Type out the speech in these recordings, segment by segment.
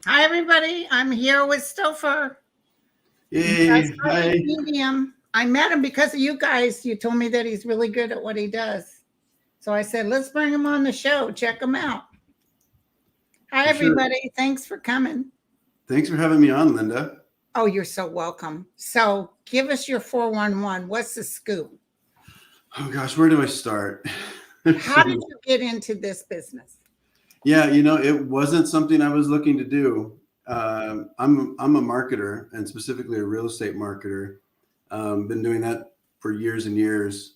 Hi, everybody. I'm here with Stouffer. Hey, hi. Medium. I met him because of you guys. You told me that he's really good at what he does. So I said, let's bring him on the show. Check him out. Hi, everybody. Sure. Thanks for coming. Thanks for having me on, Linda. Oh, you're so welcome. So give us your 411. What's the scoop? Oh, gosh, where do I start? How did you get into this business? Yeah, it wasn't something I was looking to do. I'm a marketer, and specifically a real estate marketer. Been doing that for years and years.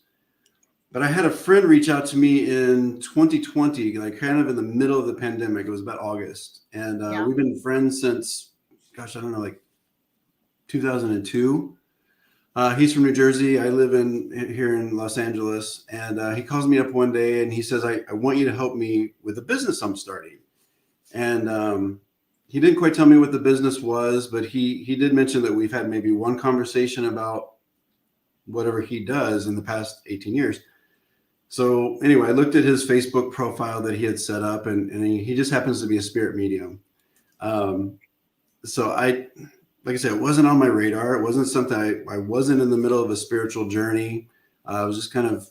But I had a friend reach out to me in 2020, like kind of in the middle of the pandemic. It was about August. And we've been friends since, gosh, I don't know, like 2002. He's from New Jersey. I live here in Los Angeles. And he calls me up one day and he says, I want you to help me with a business I'm starting. And he didn't quite tell me what the business was, but he did mention that we've had maybe one conversation about whatever he does in the past 18 years. So anyway, I looked at his Facebook profile that he had set up, and he just happens to be a spirit medium. So like I said, it wasn't on my radar. It wasn't something I wasn't in the middle of a spiritual journey. I was just kind of,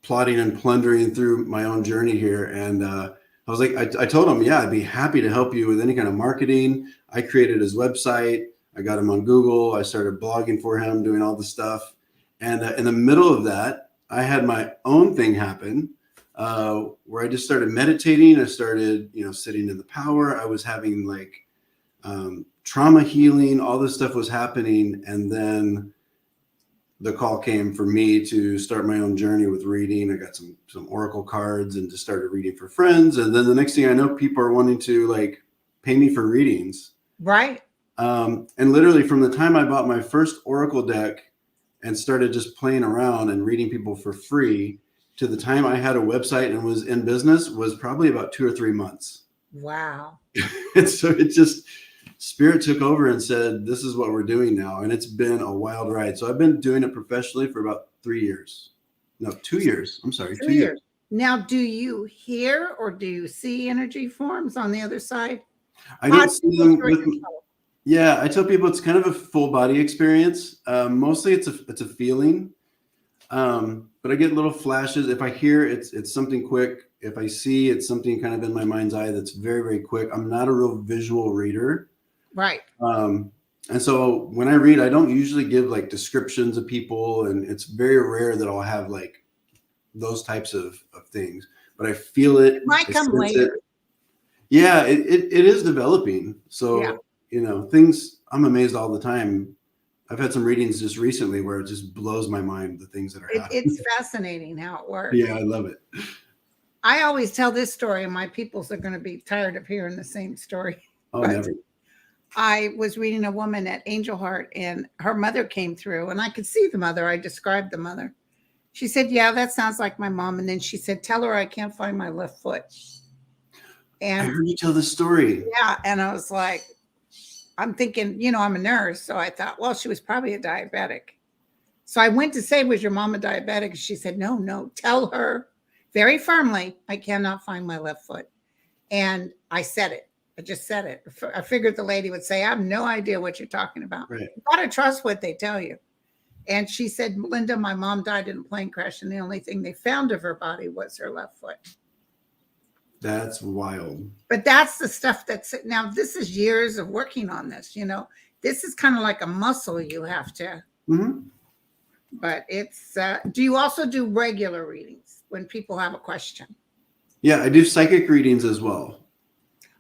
plotting and plundering through my own journey here. And I was like, I told him, yeah, I'd be happy to help you with any kind of marketing. I created his website. I got him on Google. I started blogging for him, doing all the stuff. And in the middle of that, I had my own thing happen where I just started meditating. I started, sitting in the power. I was having like trauma healing. All this stuff was happening. And then the call came for me to start my own journey with reading. I got some oracle cards and just started reading for friends. And then the next thing I know, people are wanting to like pay me for readings. Right. And literally from the time I bought my first oracle deck and started just playing around and reading people for free to the time I had a website and was in business was probably about 2 or 3 months. Wow. And so it just, Spirit took over and said, this is what we're doing now. And it's been a wild ride. So I've been doing it professionally for about 3 years. No, 2 years. I'm sorry, 2 years. Now, do you hear or do you see energy forms on the other side? I don't see them with me. Yeah, I tell people it's kind of a full body experience. Mostly it's a feeling, but I get little flashes. If I hear it's something quick. If I see it's something kind of in my mind's eye that's very, very quick. I'm not a real visual reader. Right. And so when I read, I don't usually give like descriptions of people, and it's very rare that I'll have like those types of things. But I feel it. It might come later. Yeah, it is developing. So. Yeah. Things, I'm amazed all the time. I've had some readings just recently where it just blows my mind, the things that are happening. It's fascinating how it works. Yeah, I love it. I always tell this story, and my peoples are going to be tired of hearing the same story. Oh, never. I was reading a woman at Angel Heart, and her mother came through, and I could see the mother. I described the mother. She said, yeah, that sounds like my mom. And then she said, tell her I can't find my left foot. And I heard you tell the story. Yeah, and I was like, I'm thinking, I'm a nurse. So I thought, well, she was probably a diabetic. So I went to say, was your mom a diabetic? She said, no, tell her very firmly, I cannot find my left foot. And I said it. I just said it. I figured the lady would say, I have no idea what you're talking about. Right. You got to trust what they tell you. And she said, Linda, my mom died in a plane crash, and the only thing they found of her body was her left foot. That's wild. But that's the stuff now this is years of working on this, this is kind of like a muscle you have to, but it's, do you also do regular readings when people have a question? Yeah, I do psychic readings as well.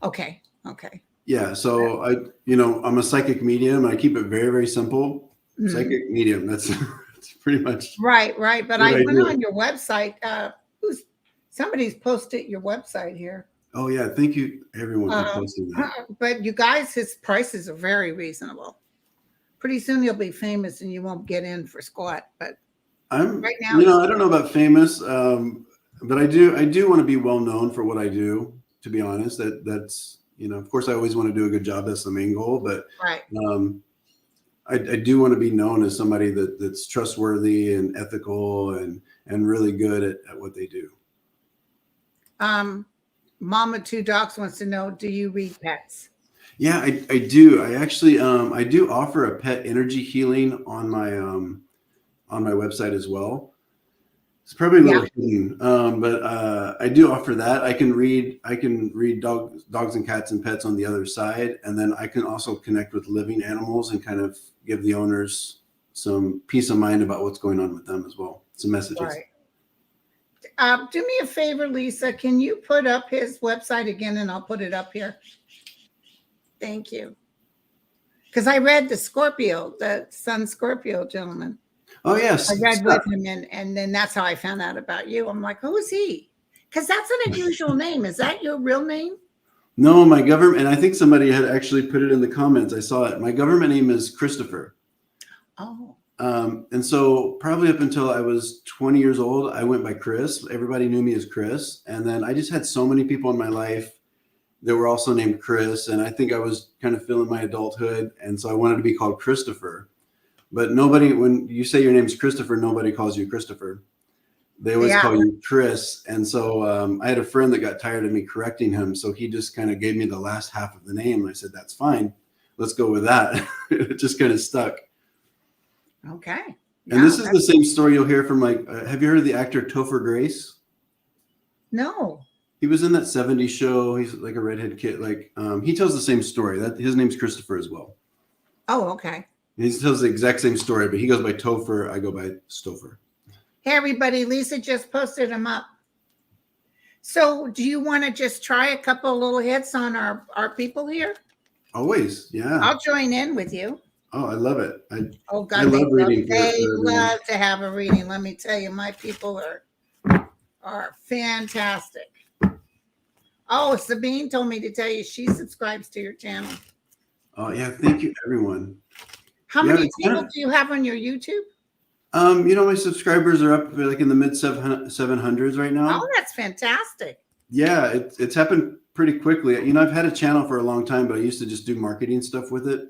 Okay. Yeah. So I'm a psychic medium. I keep it very, very simple. Psychic medium. That's pretty much. Right. But I went on your website. Somebody's posted your website here. Oh yeah, thank you everyone for posting that. But you guys, his prices are very reasonable. Pretty soon you'll be famous and you won't get in for squat. But right now, I don't know about famous, but I do want to be well known for what I do. To be honest, that's of course I always want to do a good job. That's the main goal. But right. I do want to be known as somebody that's trustworthy and ethical and really good at what they do. Mama Two Dogs wants to know, do you read pets? Yeah, I do. I actually I do offer a pet energy healing on my website as well. It's probably a little hidden, but I do offer that. I can read dogs and cats and pets on the other side, and then I can also connect with living animals and kind of give the owners some peace of mind about what's going on with them as well. Some messages. Right. Do me a favor, Lisa. Can you put up his website again, and I'll put it up here. Thank you. Because I read the Sun Scorpio gentleman. Oh, yes. I read with him, and then that's how I found out about you. I'm like, who is he? Because that's an unusual name. Is that your real name? No, my government, and I think somebody had actually put it in the comments. I saw it. My government name is Christopher. Oh. And so probably up until I was 20 years old, I went by Chris. Everybody knew me as Chris. And then I just had so many people in my life that were also named Chris. And I think I was kind of feeling my adulthood. And so I wanted to be called Christopher. But nobody, when you say your name's Christopher, nobody calls you Christopher. They always call you Chris. And so I had a friend that got tired of me correcting him. So he just kind of gave me the last half of the name. And I said, that's fine. Let's go with that. It just kind of stuck. Okay. And this is the same story you'll hear from have you heard of the actor Topher Grace? No. He was in that 70s show. He's like a redhead kid. He tells the same story. That his name's Christopher as well. Oh, okay. He tells the exact same story, but he goes by Topher. I go by Stouffer. Hey, everybody. Lisa just posted them up. So do you want to just try a couple of little hits on our people here? Always, yeah. I'll join in with you. Oh, I love it. I love reading. They love to have a reading. Let me tell you, my people are fantastic. Oh, Sabine told me to tell you she subscribes to your channel. Oh, yeah. Thank you, everyone. How many people do you have on your YouTube? My subscribers are up like in the mid 700s right now. Oh, that's fantastic. Yeah, it's happened pretty quickly. I've had a channel for a long time, but I used to just do marketing stuff with it.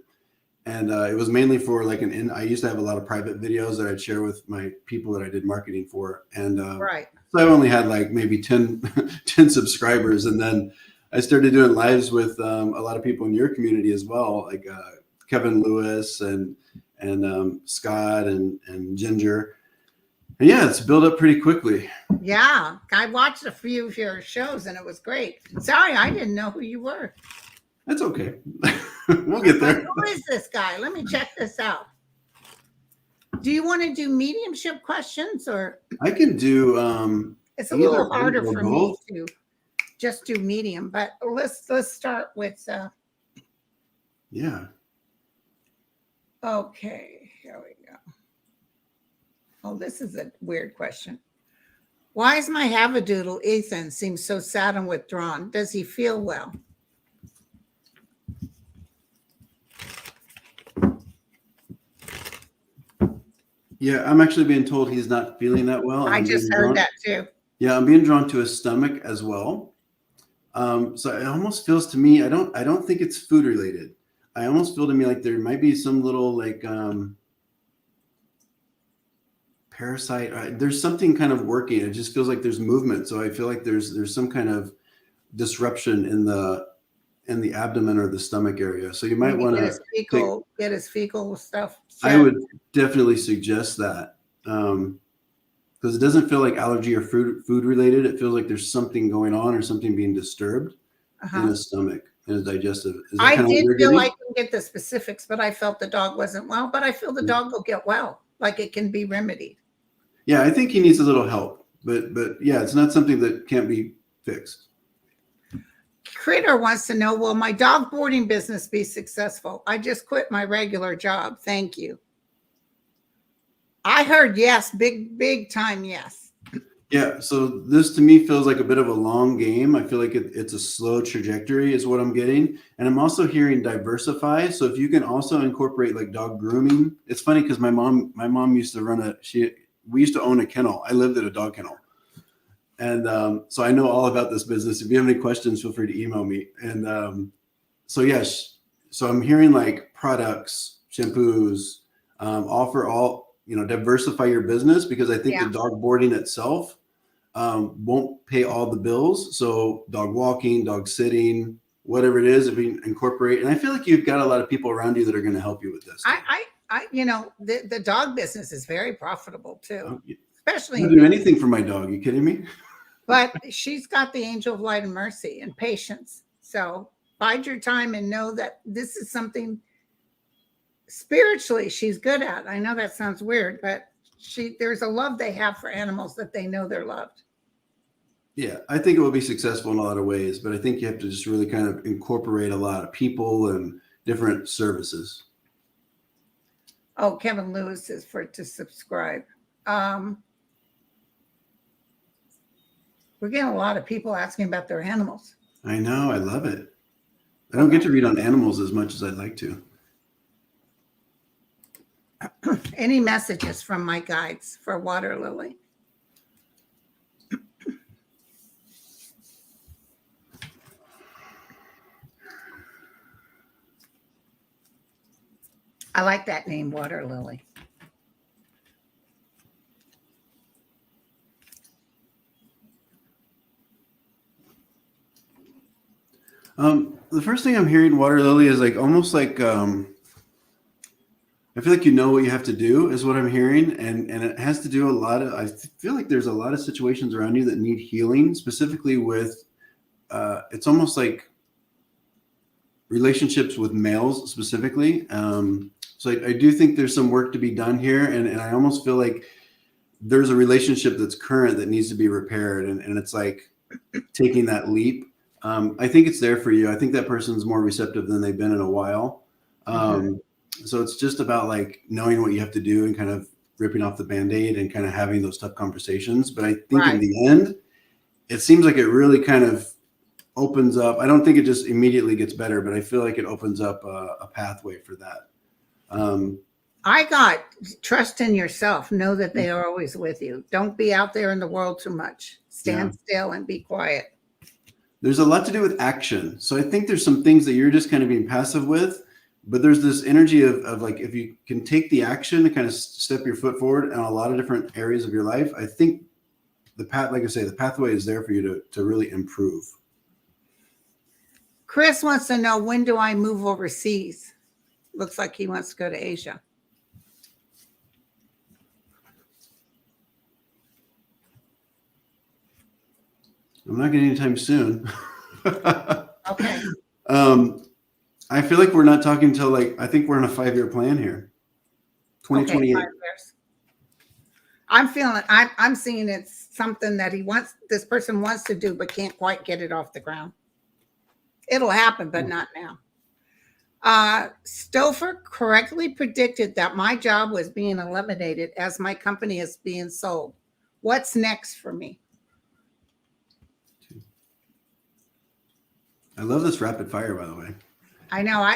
And it was mainly for I used to have a lot of private videos that I'd share with my people that I did marketing for. And right. So I only had maybe 10 subscribers. And then I started doing lives with a lot of people in your community as well, like Kevin Lewis and Scott and Ginger. And yeah, it's built up pretty quickly. Yeah. I watched a few of your shows and it was great. Sorry, I didn't know who you were. That's okay. We'll get there. Who is this guy? Let me check this out. Do you want to do mediumship questions or? I can do. It's a little harder for me to just do medium, but let's start with. Yeah. Okay, here we go. Oh, this is a weird question. Why is my Havadoodle Ethan seems so sad and withdrawn? Does he feel well? Yeah, I'm actually being told he's not feeling that well. I just heard that too. Yeah, I'm being drawn to his stomach as well. So it almost feels to me, I don't think it's food related. I almost feel to me like there might be some little parasite. There's something kind of working. It just feels like there's movement. So I feel like there's some kind of disruption in the abdomen or the stomach area. So you might want to get his fecal stuff. I would definitely suggest that because it doesn't feel like allergy or food related. It feels like there's something going on or something being disturbed in his stomach and his digestive. I did feel I couldn't get the specifics, but I felt the dog wasn't well. But I feel the dog will get well. Like it can be remedied. Yeah, I think he needs a little help, but yeah, it's not something that can't be fixed. Critter wants to know, will my dog boarding business be successful? I just quit my regular job. Thank you. I heard yes, big time yes. Yeah, so this to me feels like a bit of a long game. I feel like it's a slow trajectory is what I'm getting. And I'm also hearing diversify. So if you can also incorporate like dog grooming. It's funny because my mom used to we used to own a kennel. I lived at a dog kennel. And so I know all about this business. If you have any questions, feel free to email me. And so yes, so I'm hearing like products, shampoos, offer all, diversify your business, because I think Yeah. the dog boarding itself won't pay all the bills. So dog walking, dog sitting, whatever it is, if we incorporate, and I feel like you've got a lot of people around you that are going to help you with this. The dog business is very profitable too, especially. I'll do anything for my dog. Are you kidding me? But she's got the angel of light and mercy and patience. So bide your time and know that this is something spiritually she's good at. I know that sounds weird, but there's a love they have for animals that they know they're loved. Yeah, I think it will be successful in a lot of ways, but I think you have to just really kind of incorporate a lot of people and different services. Oh, Kevin Lewis is to subscribe. We're getting a lot of people asking about their animals. I know, I love it. I don't get to read on animals as much as I'd like to. Any messages from my guides for water lily? I like that name, water lily. The first thing I'm hearing, water lily, is like almost like I feel like you know what you have to do is what I'm hearing, and it has to do I feel like there's a lot of situations around you that need healing, specifically with it's almost like relationships with males specifically. So I do think there's some work to be done here, and I almost feel like there's a relationship that's current that needs to be repaired, and it's like taking that leap. I think it's there for you. I think that person's more receptive than they've been in a while. So it's just about like knowing what you have to do and kind of ripping off the Band-Aid and kind of having those tough conversations. But I think in the end, it seems like it really kind of opens up. I don't think it just immediately gets better, but I feel like it opens up a pathway for that. I got trust in yourself. Know that they are always with you. Don't be out there in the world too much. Stand still and be quiet. There's a lot to do with action. So I think there's some things that you're just kind of being passive with, but there's this energy of like, if you can take the action and kind of step your foot forward in a lot of different areas of your life, I think the pathway is there for you to really improve. Chris wants to know, when do I move overseas? Looks like he wants to go to Asia. I'm not getting anytime soon. Okay. I feel like we're not talking until I think we're on a 5-year plan here. 2028. Okay, 5 years. I'm seeing it's something that this person wants to do, but can't quite get it off the ground. It'll happen, but not now. Stouffer correctly predicted that my job was being eliminated as my company is being sold. What's next for me? I love this rapid fire, by the way. I know.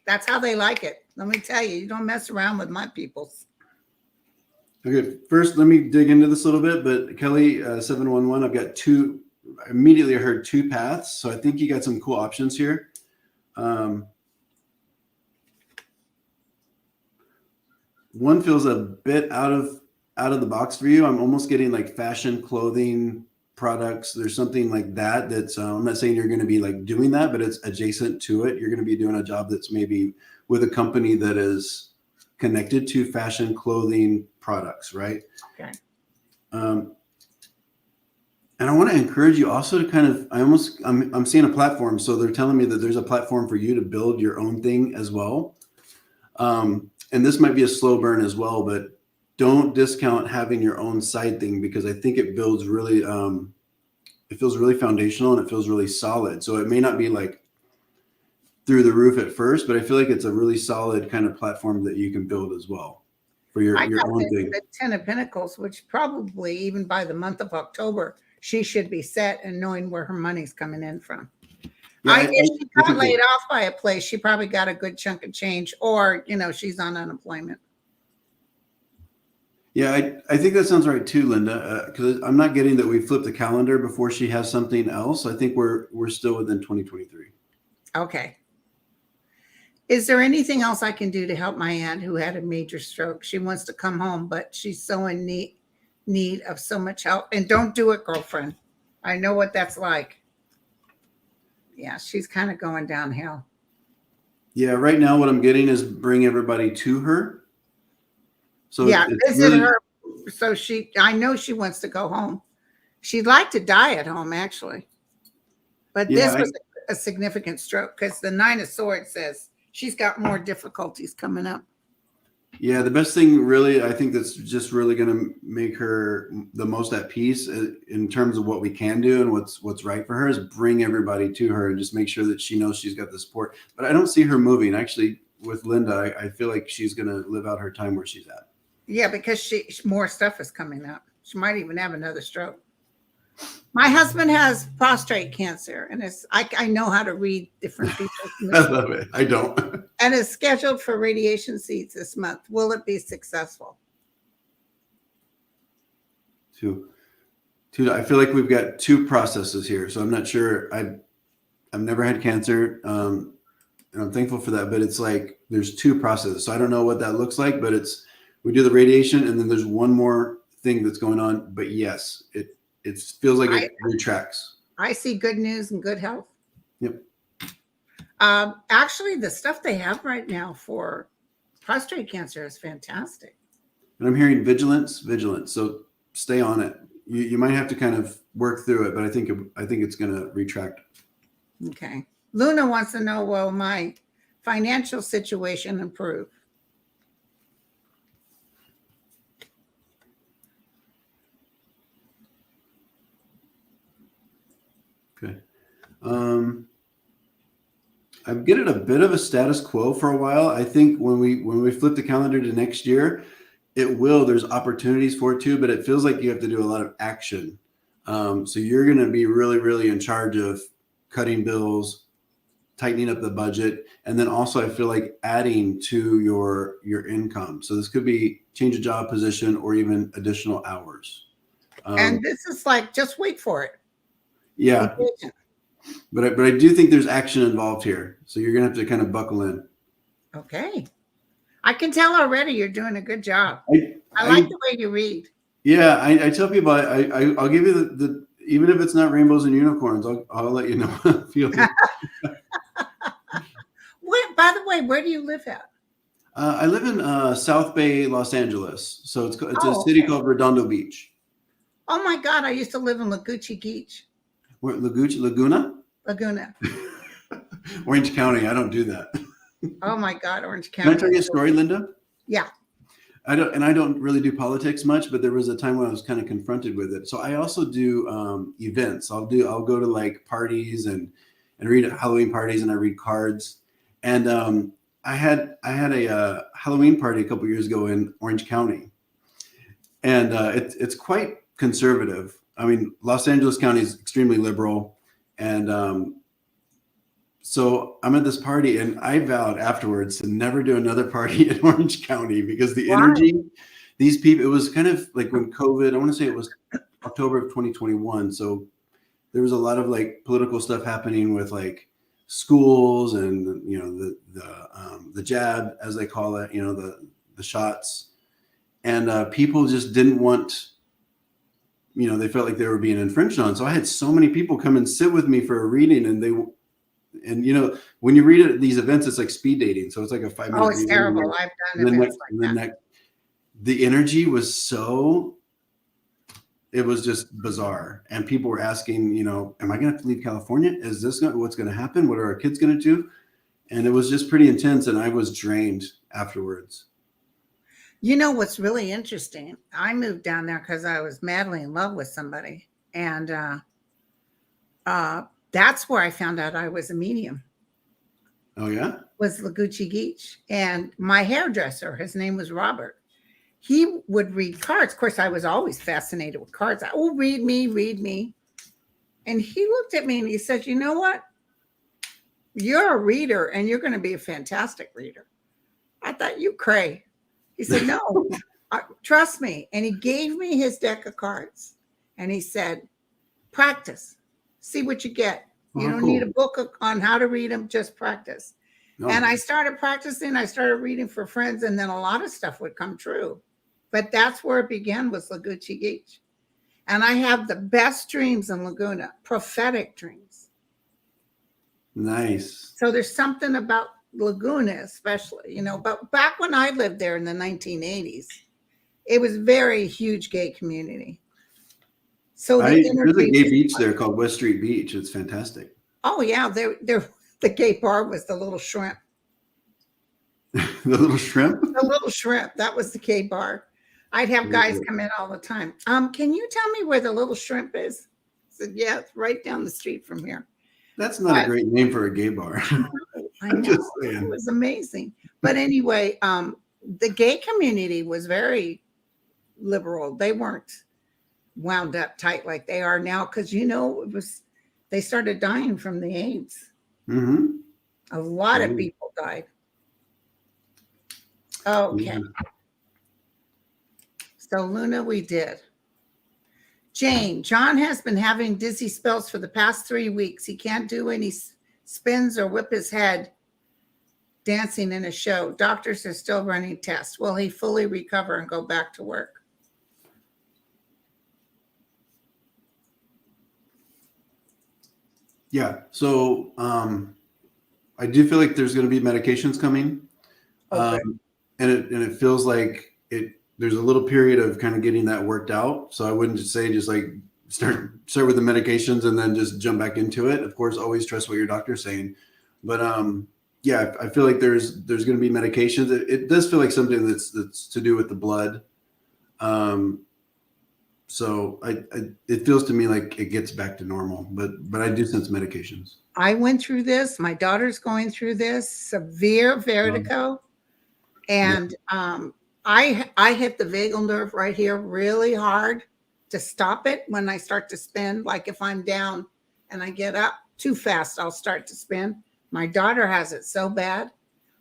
That's how they like it. Let me tell you, you don't mess around with my peoples. Okay, first let me dig into this a little bit. But Kelly 711, I've got two. Immediately I heard 2 paths, so I think you got some cool options here. One feels a bit out of the box for you. I'm almost getting like fashion, clothing, products. There's something like that that's I'm not saying you're going to be like doing that, but it's adjacent to it. You're going to be doing a job that's maybe with a company that is connected to fashion, clothing, products, right? Okay. And I want to encourage you also to kind of I'm seeing a platform. So they're telling me that there's a platform for you to build your own thing as well. And this might be a slow burn as well, but don't discount having your own side thing, because I think it builds really, it feels really foundational and it feels really solid. So it may not be like through the roof at first, but I feel like it's a really solid kind of platform that you can build as well. for your I got own thing. the 10 of Pentacles, which probably even by the month of October, she should be set and knowing where her money's coming in from. Yeah, If she I got think laid off by a place, she probably got a good chunk of change, or, she's on unemployment. yeah, I think that sounds right too, Linda. Because I'm not getting that we flip the calendar before she has something else. I think we're still within 2023. Okay. Is there anything else I can do to help my aunt who had a major stroke? She wants to come home, but she's so in need of so much help. And don't do it, girlfriend. I know what that's like. Yeah, she's kind of going downhill. Yeah, right now what I'm getting is bring everybody to her. So yeah, it's visit really, her. So I know she wants to go home. She'd like to die at home, actually. But this was a significant stroke because the 9 of Swords says she's got more difficulties coming up. Yeah, the best thing really, I think that's just really going to make her the most at peace in terms of what we can do and what's right for her is bring everybody to her and just make sure that she knows she's got the support. But I don't see her moving. Actually, with Linda, I feel like she's going to live out her time where she's at. Yeah, because more stuff is coming up. She might even have another stroke. My husband has prostate cancer, and I know how to read different people's. I love it. I don't. And is scheduled for radiation seeds this month. Will it be successful? I feel like we've got 2 processes here, so I'm not sure. I've never had cancer, and I'm thankful for that. But it's like there's 2 processes, so I don't know what that looks like. But we do the radiation, and then there's one more thing that's going on. But yes, it feels like it retracts. I see good news and good health. Yep. Actually, the stuff they have right now for prostate cancer is fantastic. And I'm hearing vigilance. So stay on it. You might have to kind of work through it, but I think it's going to retract. Okay. Luna wants to know, will my financial situation improve? Okay. I'm getting a bit of a status quo for a while. I think when we flip the calendar to next year, there's opportunities for it too, but it feels like you have to do a lot of action. So you're going to be really, really in charge of cutting bills, tightening up the budget, and then also I feel like adding to your income. So this could be change of job position or even additional hours. And this is like, just wait for it. Yeah. But I do think there's action involved here. So you're going to have to kind of buckle in. Okay. I can tell already you're doing a good job. I like the way you read. Yeah, I tell people I'll give you the even if it's not rainbows and unicorns, I'll let you know how I feel. By the way, where do you live at? I live in South Bay, Los Angeles. So it's a city called Redondo Beach. Oh my God, I used to live in Laguna Beach. Where, Laguna? Laguna. Orange County. I don't do that. Oh my God, Orange County. Can I tell you a story, Linda? Yeah. I don't really do politics much, but there was a time when I was kind of confronted with it. So I also do events. I'll go to like parties and read Halloween parties, and I read cards. And I had a Halloween party a couple years ago in Orange County, and it's quite conservative. I mean, Los Angeles County is extremely liberal, and so I'm at this party, and I vowed afterwards to never do another party in Orange County because the energy, these people, it was kind of like when COVID, I want to say it was October of 2021. So there was a lot of like political stuff happening with like schools and, the jab, as they call it, the shots, and people just didn't want, they felt like they were being infringed on. So I had so many people come and sit with me for a reading, and when you read it at these events, it's like speed dating. So it's like a 5-minute. Oh, it's terrible. I've done events like that. The energy was it was just bizarre. And people were asking, am I going to have to leave California? Is this what's going to happen? What are our kids going to do? And it was just pretty intense. And I was drained afterwards. What's really interesting? I moved down there because I was madly in love with somebody. And that's where I found out I was a medium. Oh, yeah? Was Laguna Beach. And my hairdresser, his name was Robert. he would read cards. Of course, I was always fascinated with cards. Oh, read me, read me. And he looked at me and he said, you know what? You're a reader and you're going to be a fantastic reader. I thought, you cray. He said, no, trust me. And he gave me his deck of cards. And he said, practice. See what you get. You don't need a book on how to read them. Just practice. No. And I started practicing. I started reading for friends. And then a lot of stuff would come true. But that's where it began, was Laguchi Geach. And I have the best dreams in Laguna, prophetic dreams. Nice. So there's something about Laguna, especially, but back when I lived there in the 1980s, it was very huge gay community. So there's a gay beach there called West Street Beach. It's fantastic. Oh yeah, the gay bar was the Little Shrimp. The Little Shrimp? The Little Shrimp. That was the gay bar. I'd have guys come in all the time. Can you tell me where the Little Shrimp is? I said, yeah, it's right down the street from here. That's not a great name for a gay bar. I know. It was amazing. But anyway, the gay community was very liberal. They weren't wound up tight like they are now, because they started dying from the AIDS. Mm-hmm. A lot of people died. Okay. Yeah. So Luna, we did. Jane, John has been having dizzy spells for the past 3 weeks. He can't do any spins or whip his head dancing in a show. Doctors are still running tests. Will he fully recover and go back to work? Yeah. So I do feel like there's going to be medications coming. Okay. And it feels like there's a little period of kind of getting that worked out. So I wouldn't just say like start with the medications and then just jump back into it. Of course, always trust what your doctor's saying. But yeah, I feel like there's going to be medications. It does feel like something that's to do with the blood. So it feels to me like it gets back to normal, but I do sense medications. I went through this. My daughter's going through this severe vertigo. And I hit the vagal nerve right here really hard to stop it when I start to spin. Like if I'm down and I get up too fast, I'll start to spin. My daughter has it so bad.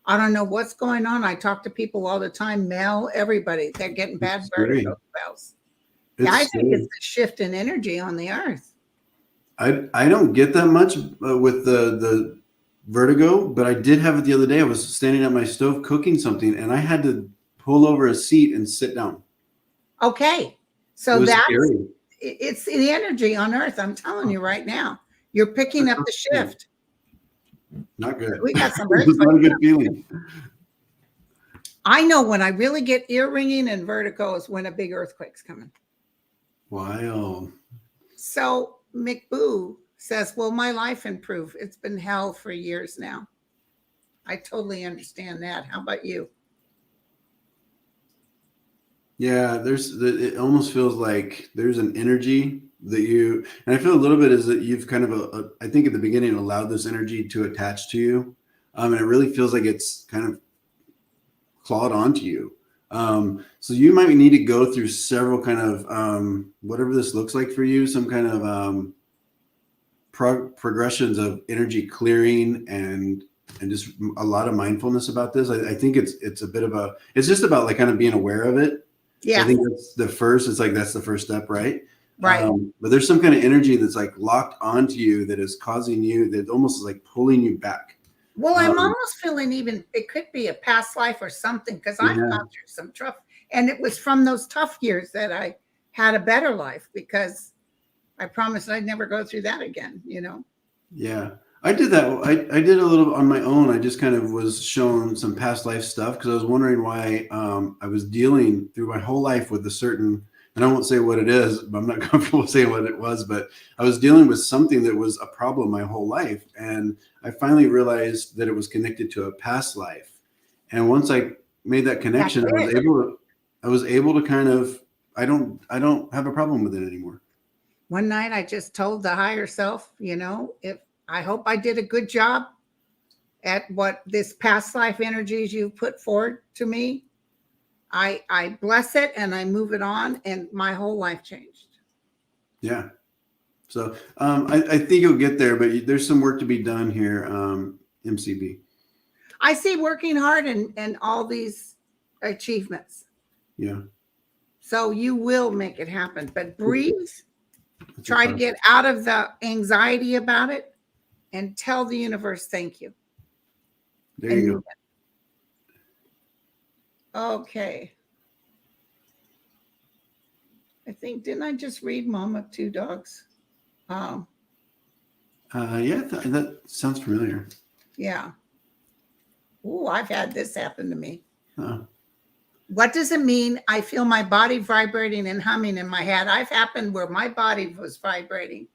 I don't know what's going on. I talk to people all the time, Mel, everybody. They're getting bad vertigo spells. Yeah, I think it's a shift in energy on the earth. I don't get that much with the vertigo, but I did have it the other day. I was standing at my stove cooking something and I had to pull over a seat and sit down. Okay. So it's the energy on earth. I'm telling you right now, you're picking up the shift. Not good. We got some It's not a good feeling. I know when I really get ear ringing and vertigo is when a big earthquake's coming. Wow. So McBoo says, will my life improve? It's been hell for years now. I totally understand that. How about you? Yeah, it almost feels like there's an energy that and I feel a little bit is that you've kind of, I think at the beginning, allowed this energy to attach to you. And it really feels like it's kind of clawed onto you. So you might need to go through several kind of, whatever this looks like for you, some kind of progressions of energy clearing and just a lot of mindfulness about this. I think it's just about like kind of being aware of it. Yeah. So I think that's the first step, right? Right. But there's some kind of energy that's like locked onto you that is causing you, that almost is like pulling you back. Well, I'm almost feeling it could be a past life or something, because I've gone through some tough, and it was from those tough years that I had a better life, because I promised I'd never go through that again, Yeah, I did that. I did a little on my own. I just kind of was shown some past life stuff because I was wondering why I was dealing through my whole life with a certain, and I won't say what it is, but I'm not comfortable saying what it was, but I was dealing with something that was a problem my whole life. And I finally realized that it was connected to a past life. And once I made that connection, I was able to kind of, I don't have a problem with it anymore. One night I just told the higher self, if I hope I did a good job at what this past life energies you put forward to me. I bless it and I move it on, and my whole life changed. Yeah. So I think you'll get there, but there's some work to be done here, MCB. I see working hard and all these achievements. Yeah. So you will make it happen, but breathe, That's try to get out of the anxiety about it, and tell the universe thank you. There you go. Okay. I think, didn't I just read Mom of Two Dogs? Yeah, that sounds familiar. Yeah. Oh, I've had this happen to me. Oh. What does it mean? I feel my body vibrating and humming in my head. I've happened where my body was vibrating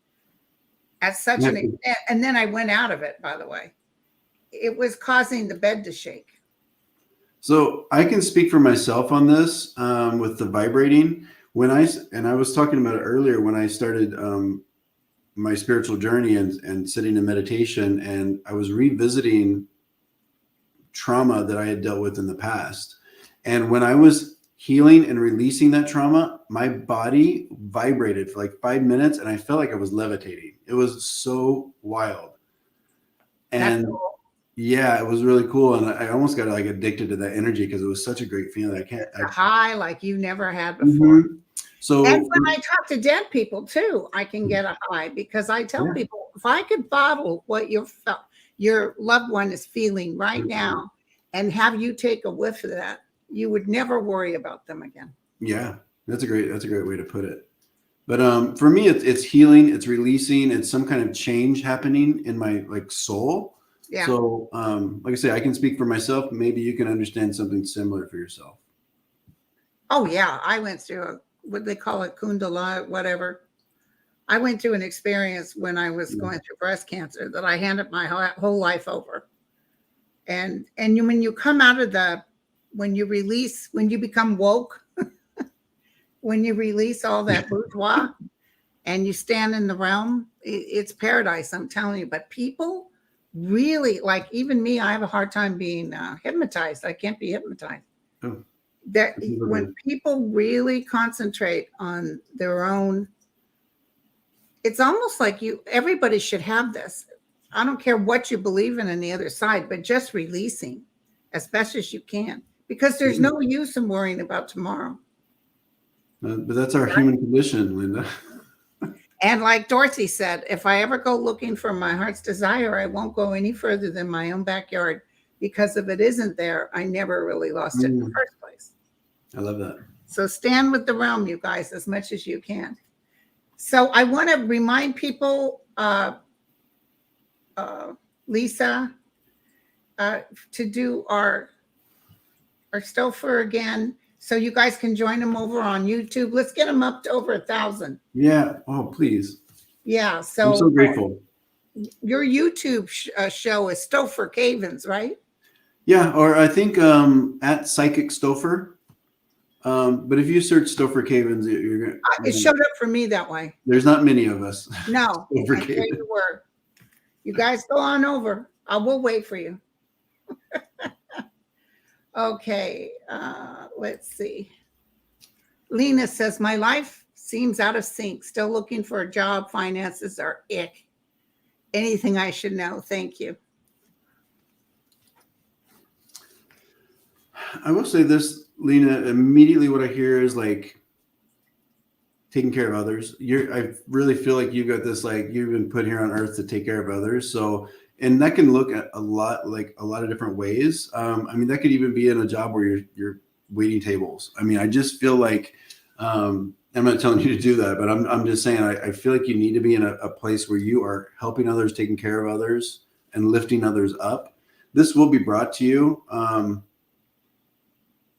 at such an extent, and then I went out of it, by the way. It was causing the bed to shake. So I can speak for myself on this with the vibrating. I was talking about it earlier when I started my spiritual journey and sitting in meditation, and I was revisiting trauma that I had dealt with in the past. And when I was healing and releasing that trauma, my body vibrated for like 5 minutes and I felt like I was levitating. It was so wild. And cool. Yeah, it was really cool. And I almost got like addicted to that energy because it was such a great feeling. A high like you never had before. Mm-hmm. So, and when I talk to dead people too, I can get a high because I tell people, if I could bottle what your loved one is feeling right now and have you take a whiff of that, you would never worry about them again. Yeah, that's a great way to put it. But for me, it's healing, it's releasing, it's some kind of change happening in my like soul. Yeah. So like I say, I can speak for myself. Maybe you can understand something similar for yourself. Oh yeah, I went through what they call it, kundala, whatever. I went through an experience when I was going through breast cancer that I handed my whole life over. And when you come out of when you become woke, when you release all that bourgeois and you stand in the realm, it's paradise, I'm telling you. But people really, like even me, I have a hard time being hypnotized. I can't be hypnotized. Oh. That when people really concentrate on their own, it's almost like everybody should have this. I don't care what you believe in on the other side, but just releasing as best as you can, because there's no use in worrying about tomorrow. But that's our human condition, Linda. And like Dorothy said, if I ever go looking for my heart's desire, I won't go any further than my own backyard, because if it isn't there, I never really lost it in the first place. I love that. So stand with the realm, you guys, as much as you can. So I want to remind people, Lisa, to do our Stouffer again, so you guys can join them over on YouTube. Let's get them up to over 1,000. Yeah. Oh, please. Yeah. So I'm so grateful. Your YouTube show is Stopher Cavins, right? Yeah. Or I think at Psychic Stouffer. But if you search Stopher Cavins, you're gonna. It showed up for me that way. There's not many of us. No, I tell you were. You guys go on over. I will wait for you. Okay, let's see. Lena says, my life seems out of sync. Still looking for a job. Finances are ick. Anything I should know? Thank you. I will say this, Lena, immediately what I hear is like taking care of others. I really feel like you've got this, like you've been put here on earth to take care of others. So, and that can look at a lot of different ways. I mean, that could even be in a job where you're waiting tables. I mean, I just feel like, I'm not telling you to do that, but I'm just saying, I feel like you need to be in a place where you are helping others, taking care of others, and lifting others up. This will be brought to you.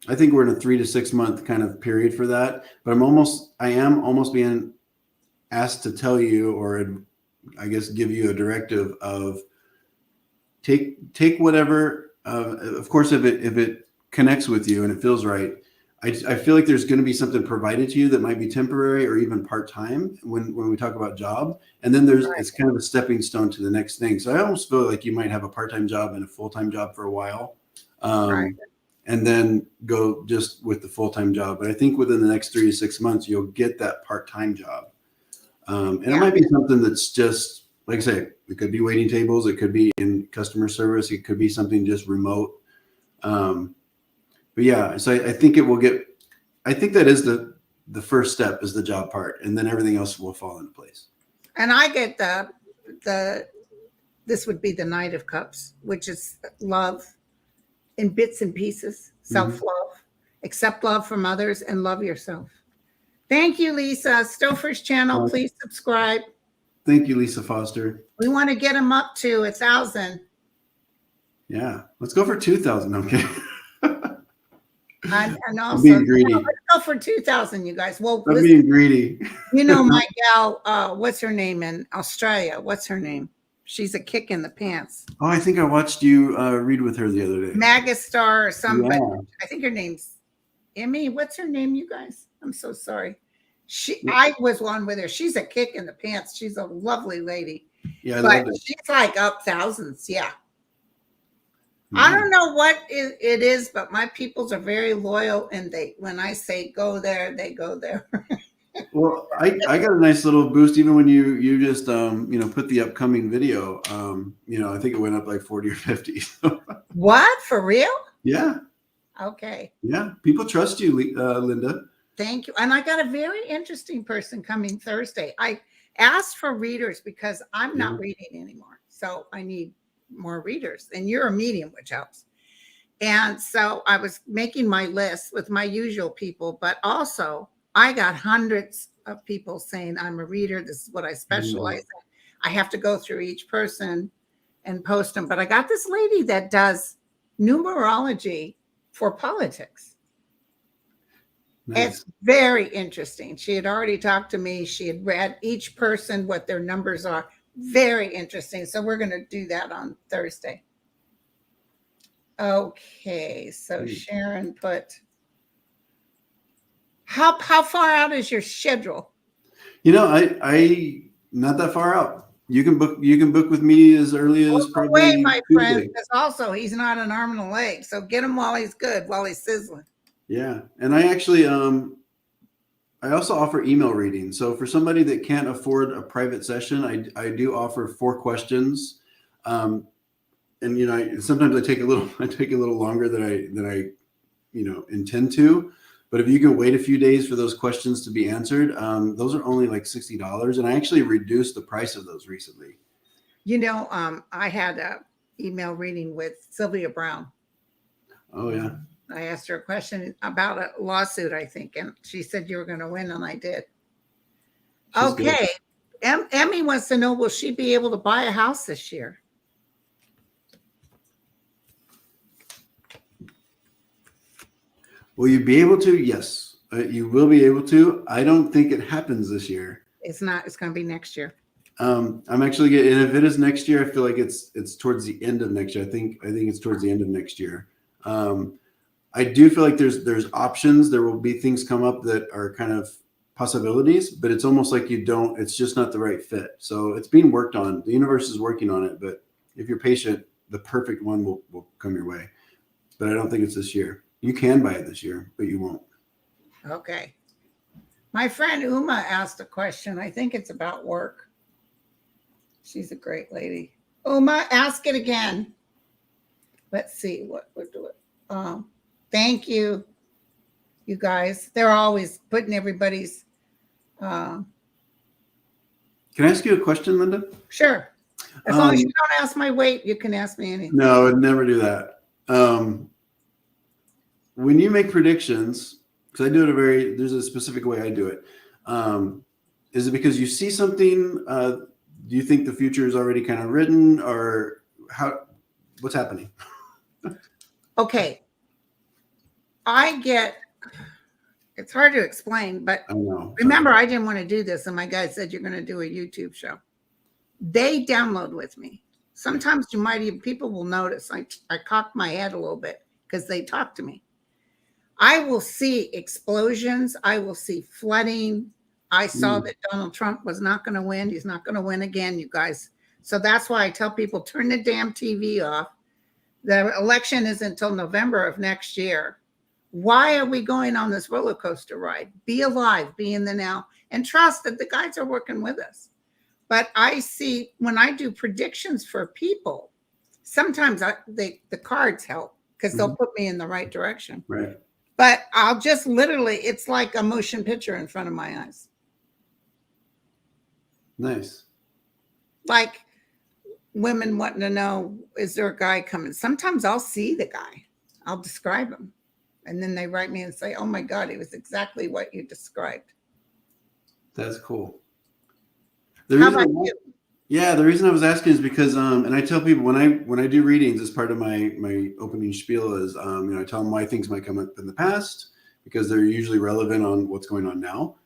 I think we're in a 3 to 6 month kind of period for that, but I am almost being asked to tell you, or I guess give you a directive of take whatever, of course, if it connects with you and it feels right. I feel like there's going to be something provided to you that might be temporary or even part-time when we talk about job. And then it's kind of a stepping stone to the next thing. So I almost feel like you might have a part-time job and a full-time job for a while. and then go just with the full-time job. But I think within the next 3 to 6 months, you'll get that part-time job. And it might be something that's just, like I say, it could be waiting tables. It could be in customer service. It could be something just remote. But yeah, so I think it will get, I think that is the first step is the job part, and then everything else will fall into place. And I get this would be the Knight of Cups, which is love in bits and pieces, self-love, accept love from others, and love yourself. Thank you, Lisa. Stouffer's channel, please subscribe. Thank you, Lisa Foster. We want to get him up to 1,000. Yeah, let's go for 2,000. Okay. And also, being greedy. let's go for 2,000, you guys. Well, I'm being greedy. You know my gal, what's her name in Australia? What's her name? She's a kick in the pants. Oh, I think I watched you read with her the other day. Magastar or somebody. Yeah. I think her name's Emmy. What's her name, you guys? I'm so sorry. I was one with her. She's a kick in the pants. She's a lovely lady. Yeah, but she's like up thousands. Yeah. I don't know what it is, but my peoples are very loyal, and when I say go there, they go there. Well, I got a nice little boost even when you just put the upcoming video. I think it went up like 40 or 50. What, for real? Yeah. Okay. Yeah, people trust you, Linda. Thank you. And I got a very interesting person coming Thursday. I asked for readers because I'm not reading anymore, so I need more readers, and you're a medium, which helps. And so I was making my list with my usual people, but also I got hundreds of people saying I'm a reader. This is what I specialize in. I have to go through each person and post them. But I got this lady that does numerology for politics. Nice. It's very interesting. She had already talked to me. She had read each person, what their numbers are. Very interesting. So we're going to do that on Thursday. Okay. So Sharon put, how far out is your schedule? I not that far out. You can book with me as early as probably Wait, my friend, because also he's not an arm and a leg. So get him while he's good, while he's sizzling. Yeah. And I actually, I also offer email reading. So for somebody that can't afford a private session, I do offer 4 questions. And sometimes I take a little longer than I intend to. But if you can wait a few days for those questions to be answered, those are only like $60. And I actually reduced the price of those recently. I had a email reading with Sylvia Brown. Oh yeah. I asked her a question about a lawsuit, I think, and she said you were going to win, and I did. She's okay. Emmy wants to know, will she be able to buy a house this year? Will you be able to? Yes, you will be able to. I don't think it happens this year. It's not. It's going to be next year. I'm actually getting, and if it is next year, I feel like it's towards the end of next year. I think it's towards the end of next year. I do feel like there's options. There will be things come up that are kind of possibilities, but it's almost like it's just not the right fit. So it's being worked on. The universe is working on it, but if you're patient, the perfect one will come your way. But I don't think it's this year. You can buy it this year, but you won't. Okay. My friend Uma asked a question. I think it's about work. She's a great lady. Uma, ask it again. Let's see what we're doing. Thank you, you guys. They're always putting everybody's. Can I ask you a question, Linda? Sure. As long as you don't ask my weight, you can ask me anything. No, I'd never do that. When you make predictions, because I do it there's a specific way I do it. Is it because you see something? Do you think the future is already kind of written, or what's happening? Okay. It's hard to explain, but I know. Remember, I didn't want to do this, and my guy said, you're going to do a YouTube show. They download with me. Sometimes people will notice I cock my head a little bit because they talk to me. I will see explosions. I will see flooding. I saw that Donald Trump was not going to win. He's not going to win again, you guys. So that's why I tell people, turn the damn TV off. The election isn't until November of next year. Why are we going on this roller coaster ride? Be alive, be in the now, and trust that the guides are working with us. But I see when I do predictions for people, sometimes the cards help because they'll put me in the right direction. Right. But I'll just literally, it's like a motion picture in front of my eyes. Nice. Like women wanting to know, is there a guy coming? Sometimes I'll see the guy. I'll describe him. And then they write me and say, oh my God, he was exactly what you described. That's cool. How about you? Yeah, the reason I was asking is because, and I tell people when I do readings as part of my opening spiel is, I tell them why things might come up in the past because they're usually relevant on what's going on now.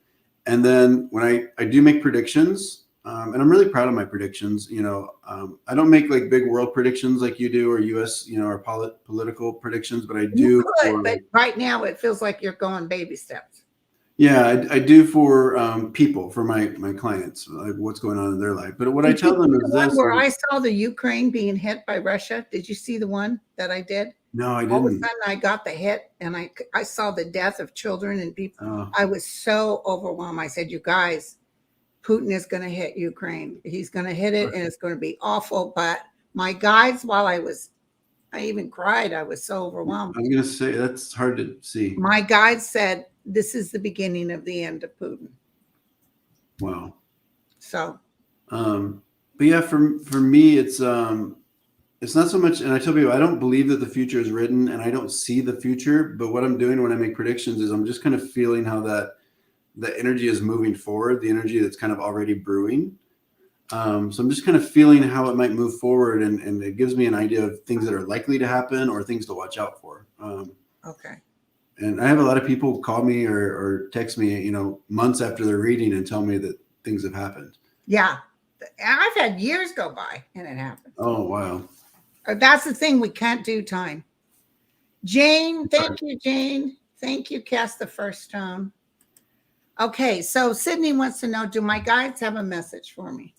And then when I do make predictions, and I'm really proud of my predictions, I don't make like big world predictions like you do or US, or political predictions, but I do. You could, but right now it feels like you're going baby steps. Yeah, I do for people, for my clients, like what's going on in their life. But what I tell them is this. Where I saw the Ukraine being hit by Russia. Did you see the one that I did? No, I didn't. All of a sudden I got the hit and I saw the death of children and people. Oh. I was so overwhelmed. I said, you guys, Putin is going to hit Ukraine. He's going to hit it and it's going to be awful. But my guides, I even cried. I was so overwhelmed. I was going to say, that's hard to see. My guides said, this is the beginning of the end of Putin. Wow. So, but yeah, for me, it's not so much. And I tell people, I don't believe that the future is written and I don't see the future, but what I'm doing when I make predictions is I'm just kind of feeling how the energy is moving forward, the energy that's kind of already brewing. So I'm just kind of feeling how it might move forward and it gives me an idea of things that are likely to happen or things to watch out for. Okay. And I have a lot of people call me or text me, months after they're reading and tell me that things have happened. Yeah. I've had years go by and it happened. Oh, wow. That's the thing. We can't do time. Jane, thank you, Jane. Thank you, Cast the First Stone. Okay, so Sydney wants to know, do my guides have a message for me?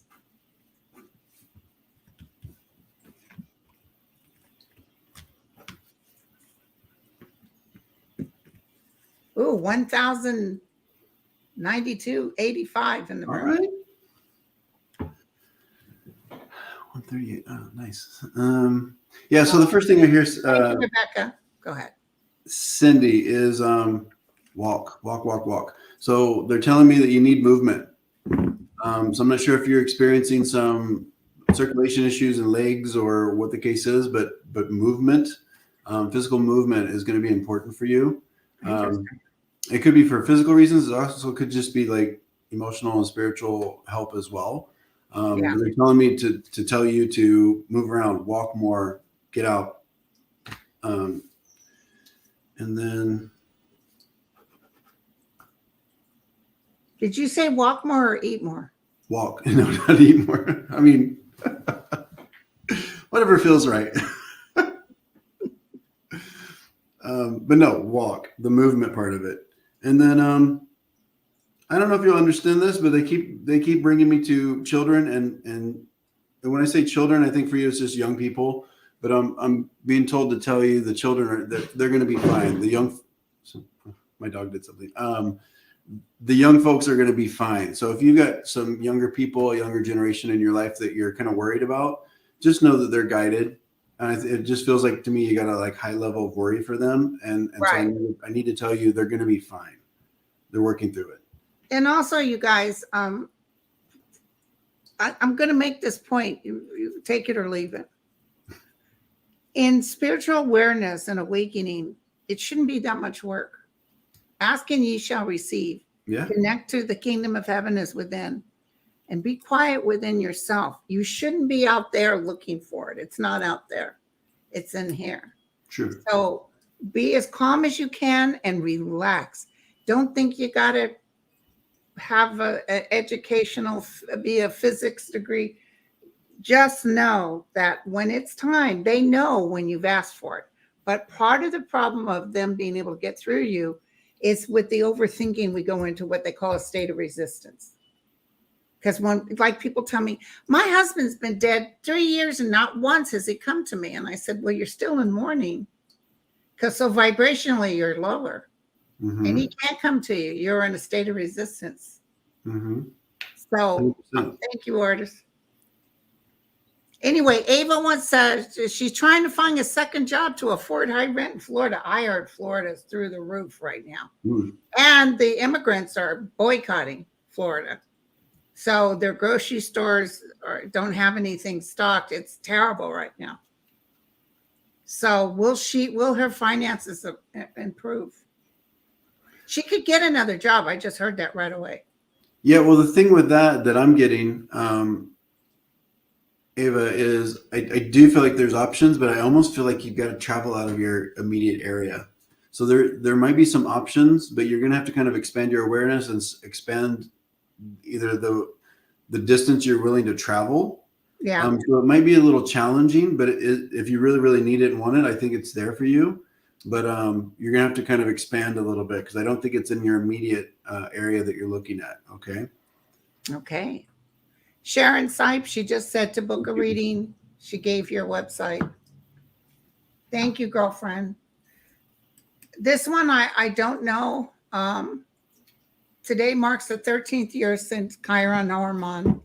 Ooh, 1,092.85 in the room. All right. 138. Oh, nice. Yeah, so the first thing I hear, Thank you, Rebecca. Go ahead. Cindy, is walk. So they're telling me that you need movement. So I'm not sure if you're experiencing some circulation issues in legs or what the case is, but movement, physical movement is going to be important for you. It could be for physical reasons. It also could just be like emotional and spiritual help as well. They're telling me to tell you to move around, walk more, get out. And then. Did you say walk more or eat more? Walk, no, not eat more. I mean, whatever feels right. But no, walk, the movement part of it. And then I don't know if you'll understand this, but they keep bringing me to children, and when I say children, I think for you it's just young people. But I'm being told to tell you the children they're going to be fine. My dog did something. The young folks are going to be fine. So if you've got some younger people, a younger generation in your life that you're kind of worried about, just know that they're guided. And it just feels like to me you got a like high level of worry for them, and right. So I need to tell you they're going to be fine. They're working through it. And also, you guys, I'm going to make this point. You take it or leave it. In spiritual awareness and awakening, it shouldn't be that much work. Ask and ye shall receive. Yeah. Connect to the kingdom of heaven is within. And be quiet within yourself. You shouldn't be out there looking for it. It's not out there. It's in here. True. So be as calm as you can and relax. Don't think you got to have an educational, be a physics degree. Just know that when it's time, they know when you've asked for it. But part of the problem of them being able to get through you is with the overthinking, we go into what they call a state of resistance. Because when, like, people tell me, my husband's been dead 3 years and not once has he come to me. And I said, well, you're still in mourning because so vibrationally you're lower and he can't come to you. You're in a state of resistance. So thank you, artist. Anyway, Ava wants she's trying to find a second job to afford high rent in Florida. I heard Florida is through the roof right now. And the immigrants are boycotting Florida. So their grocery stores don't have anything stocked. It's terrible right now. So will her finances improve? She could get another job. I just heard that right away. Yeah, well, the thing with that I'm getting, Ava, is I do feel like there's options, but I almost feel like you've got to travel out of your immediate area. So there might be some options, but you're going to have to kind of expand your awareness and expand either the distance you're willing to travel. Yeah. So it might be a little challenging, but if you really, really need it and want it, I think it's there for you. But you're going to have to kind of expand a little bit because I don't think it's in your immediate area that you're looking at. Okay. Okay. Sharon Sipe, she just said to book a reading. She gave your website. Thank you, girlfriend. This one, I don't know. Today marks the 13th year since Chiron Ormond,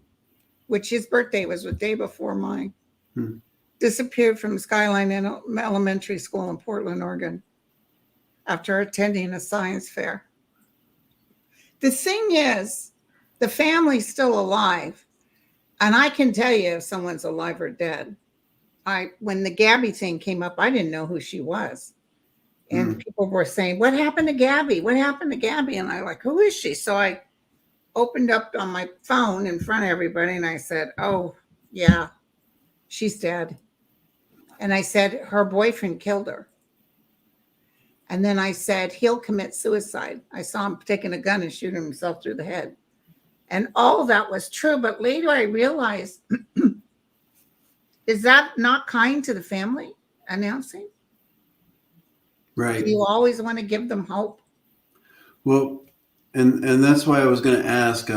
which his birthday was the day before mine, disappeared from Skyline Elementary School in Portland, Oregon, after attending a science fair. The thing is, the family's still alive. And I can tell you if someone's alive or dead. When the Gabby thing came up, I didn't know who she was. And people were saying, what happened to Gabby? What happened to Gabby? And I like, who is she? So I opened up on my phone in front of everybody and I said, oh, yeah, she's dead. And I said, her boyfriend killed her. And then I said, he'll commit suicide. I saw him taking a gun and shooting himself through the head. And all that was true. But later I realized, is that not kind to the family announcing? Right. Do you always want to give them hope? Well, and that's why I was going to ask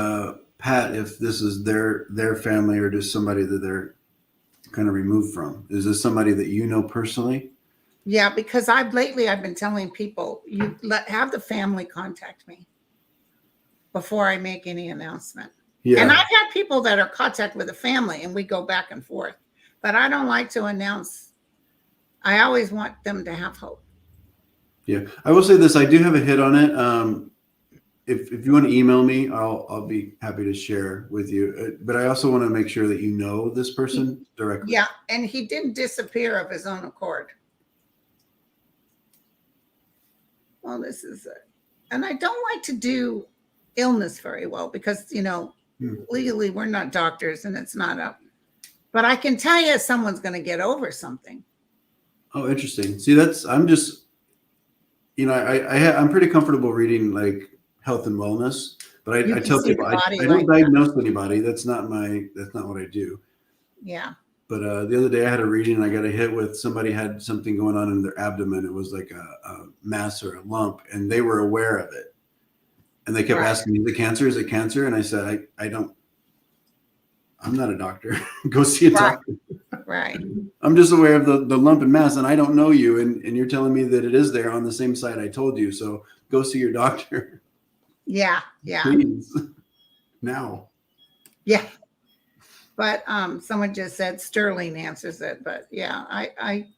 Pat if this is their family or just somebody that they're kind of removed from. Is this somebody that you know personally? Yeah, because I've been telling people, have the family contact me before I make any announcement. Yeah. And I've had people that are in contact with the family and we go back and forth, but I don't like to announce. I always want them to have hope. Yeah. I will say this. I do have a hit on it. If you want to email me, I'll be happy to share with you. But I also want to make sure that you know this person directly. Yeah. And he didn't disappear of his own accord. Well, this is it. And I don't like to do illness very well because, legally we're not doctors and it's not up. But I can tell you someone's going to get over something. Oh, interesting. See, I'm just, I'm pretty comfortable reading like health and wellness, but I tell people I don't diagnose anybody. That's not what I do. Yeah. But the other day I had a reading and I got a hit with somebody had something going on in their abdomen. It was like a mass or a lump and they were aware of it. And they kept asking me, is it cancer? Is it cancer? And I said, I'm not a doctor. Go see a doctor. Right. I'm just aware of the lump and mass and I don't know you. And you're telling me that it is there on the same side I told you. So go see your doctor. Yeah. Yeah. Please. Now. Yeah. But someone just said Sterling answers it. But yeah, I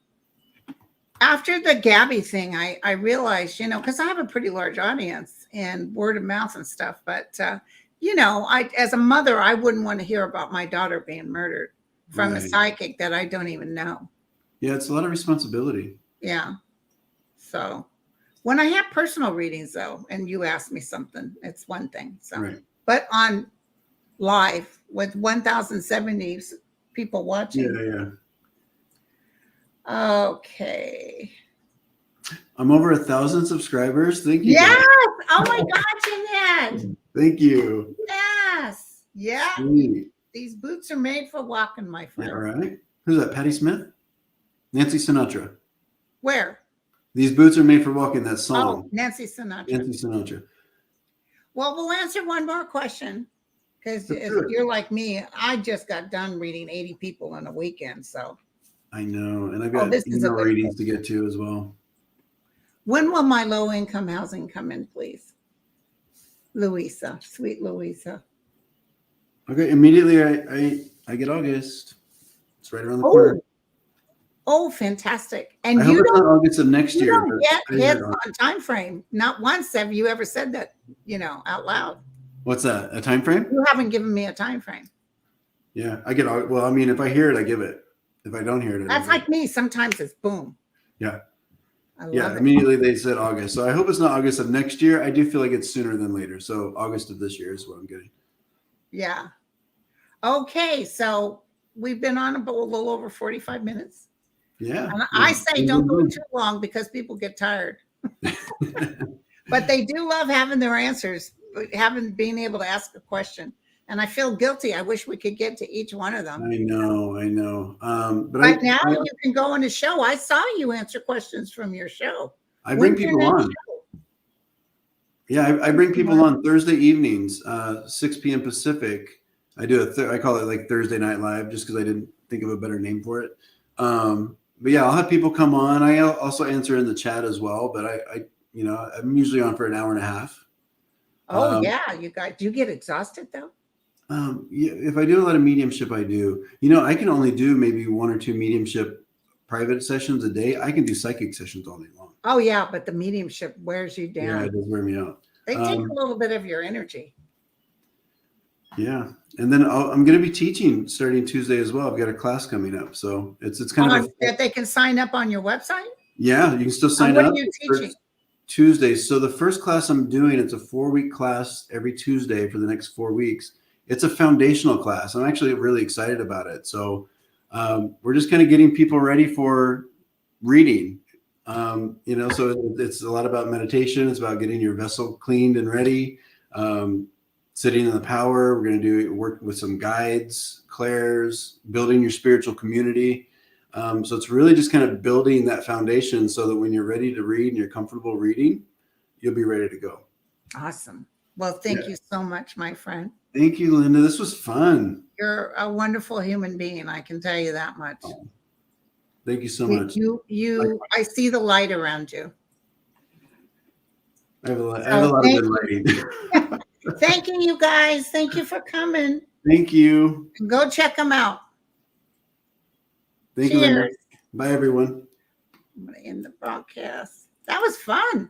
after the Gabby thing, I realized, because I have a pretty large audience and word of mouth and stuff. But, as a mother, I wouldn't want to hear about my daughter being murdered from a psychic that I don't even know. Yeah, it's a lot of responsibility. Yeah. So when I have personal readings, though, and you ask me something, it's one thing. So, But on live with 1,070 people watching. Yeah. Okay. I'm over 1,000 subscribers. Thank you. Yes. Oh my God, Jeanette. Thank you. Yes. Yeah. Sweet. These boots are made for walking, my friend. Yeah, all right. Who's that? Patty Smith? Nancy Sinatra. Where? These boots are made for walking. That song. Oh, Nancy Sinatra. Nancy Sinatra. Well, we'll answer one more question. Because Let's if do it. you're like me, I just got done reading 80 people in a weekend. So, I know. And I've oh, got this is a email good readings to question. get to as well. When will my low income housing come in, please? Louisa, sweet Louisa. Okay. Immediately I get August. It's right around the corner. Oh, fantastic. I And hope it's not August of next you year, don't but yet I hit heard August. on time frame. Not once have you ever said that, out loud. What's that? A time frame? You haven't given me a time frame. Yeah, I get August. Well, I mean, if I hear it, I give it. If I don't hear it, I That's don't. like me. Sometimes it's boom. Yeah. I Yeah, love it. immediately they said August. So I hope it's not August of next year. I do feel like it's sooner than later. So August of this year is what I'm getting. Yeah. Okay. So we've been on a little over 45 minutes. Yeah. And I say don't go too long because people get tired. But they do love having their answers, being able to ask a question. And I feel guilty. I wish we could get to each one of them. I know. But Right now you can go on a show. I saw you answer questions from your show. I bring When's your people next on. show? Yeah, I bring people on Thursday evenings, 6 p.m. Pacific. I do I call it like Thursday Night Live just because I didn't think of a better name for it. But yeah, I'll have people come on. I also answer in the chat as well, but I'm usually on for an hour and a half. Oh yeah, you guys, do you get exhausted though? Yeah, if I do a lot of mediumship, I do. I can only do maybe 1 or 2 mediumship private sessions a day. I can do psychic sessions all day long. Oh yeah, but the mediumship wears you down. Yeah, it does wear me out. They take a little bit of your energy. Yeah, and then I'm going to be teaching starting Tuesday as well. I've got a class coming up, so it's kind of that they can sign up on your website. Yeah, you can still sign up. What are you teaching? Tuesdays. So the first class I'm doing, it's a 4-week class every Tuesday for the next 4 weeks. It's a foundational class. I'm actually really excited about it. So we're just kind of getting people ready for reading. So it's a lot about meditation. It's about getting your vessel cleaned and ready. Sitting in the power. We're going to work with some guides, clairs, building your spiritual community. So it's really just kind of building that foundation so that when you're ready to read and you're comfortable reading, you'll be ready to go. Awesome. Well, thank you so much, my friend. Thank you, Linda. This was fun. You're a wonderful human being. I can tell you that much. Thank you so much. I see the light around you. I have a lot of good writing. Thank you, you guys. Thank you for coming. Thank you. Go check them out. Thank you, Linda. Bye, everyone. I'm going to end the broadcast. That was fun.